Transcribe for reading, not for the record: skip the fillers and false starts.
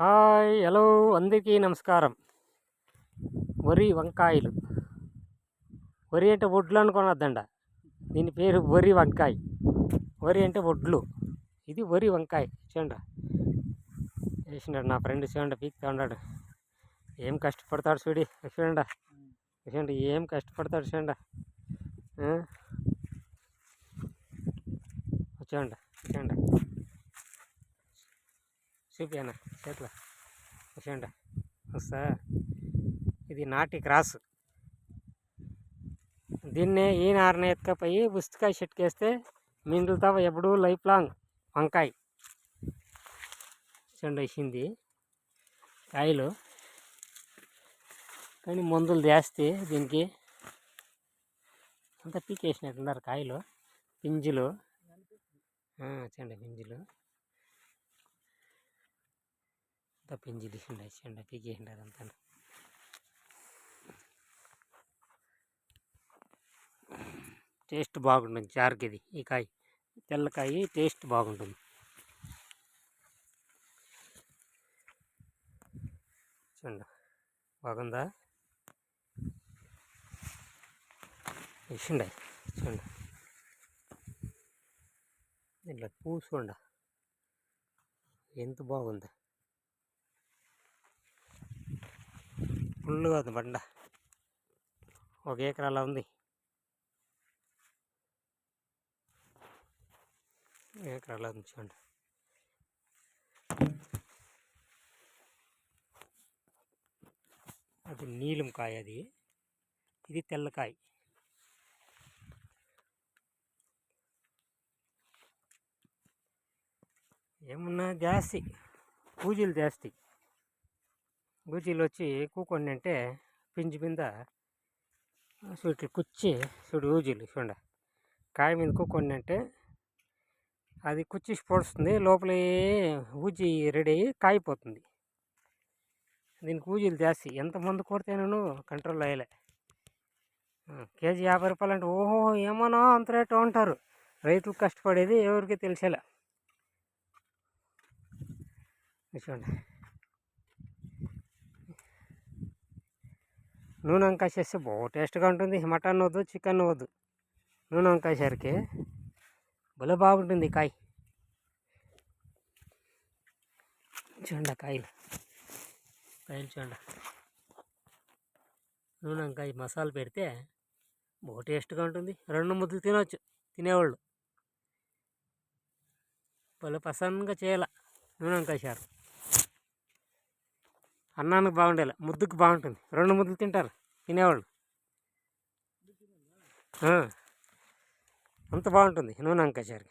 Hi hello అందరికీ నమస్కారం. వరి వంకాయలు. వరి అంటే వడ్లు అనుకున్నద్దండ. దీని పేరు వరి వంకాయ. వరి అంటే వడ్లు, ఇది వరి వంకాయ. చూడండి వేసినాడు నా ఫ్రెండ్, చూడండి పీక్తా ఉన్నాడు. ఏం కష్టపడతాడు చూడి, చూడండి చూడండి ఏం కష్టపడతాడు చూడండి. చూడండి చూడండి చూపినా చేతిలో చూడండి వస్తా. ఇది నాటి క్రాస్. దీన్నే ఈ నారని ఎత్తుకపోయి ఉసికాయ చెట్టుకేస్తే మిండుతావు ఎప్పుడు లైఫ్ లాంగ్ వంకాయ. చూడండి వేసింది కాయలు, కానీ మందులు జాస్తి దీనికి. అంతా పీకేసినట్టున్నారు కాయలు, పింజులు. చూడండి పింజులు అంతా పింజులు చూడండి పీకేసినారు అంతా. టేస్ట్ బాగుంటుంది చారుకి. ఇది ఈ కాయ తెల్లకాయ టేస్ట్ బాగుంటుంది. చూడండి బాగుందా, వేసిండ చూడండి. ఇట్లా పూసుకోండి ఎంత బాగుంది. ఫుల్గా ఉంది బండ, 1 ఎకరాలా ఉంది. 1 ఎకరాలా ఉంది చూడండి. అది నీలం కాయ, అది ఇది తెల్లకాయ. ఏమన్నా జాస్తి పూజలు జాస్తి. గూజీలు వచ్చి కూకొని అంటే పింజి మీద చూడు కుచ్చి, చూడు ఊజీలు చూడండి కాయ మీద కూకొని అంటే అది కుచ్చి పొడుస్తుంది, లోపల ఊజీ రెడీ అయ్యి కాయిపోతుంది. దీనికి ఊజీలు జాస్తి. ఎంతమంది కొడితేనూ కంట్రోల్ అయ్యలే. కేజీ 50 రూపాయలు అంటే ఓహో ఏమన్నా అంత రేటు అంటారు. రైతులు కష్టపడేది ఎవరికి తెలిసేలా. చూడండి నూనె వంకాయ చేస్తే బాగా టేస్ట్గా ఉంటుంది. మటన్ వద్దు, చికెన్ వద్దు, నూనె వంకాయ సరికి భలే బాగుంటుంది కాయ. చూడండి కాయలు చూడండి. నూనె వంకాయ మసాలా పెడితే బాగా టేస్ట్గా ఉంటుంది. 2 ముద్దలు తినవచ్చు తినేవాళ్ళు. భలే పసంగా చేయాల నూనె వంకాయ చారు. అన్నానికి బాగుండేలా, ముద్దుకు బాగుంటుంది. 2 ముద్దలు తింటారు తినేవాళ్ళు. అంత బాగుంటుంది నూనె వంకాయ చారు.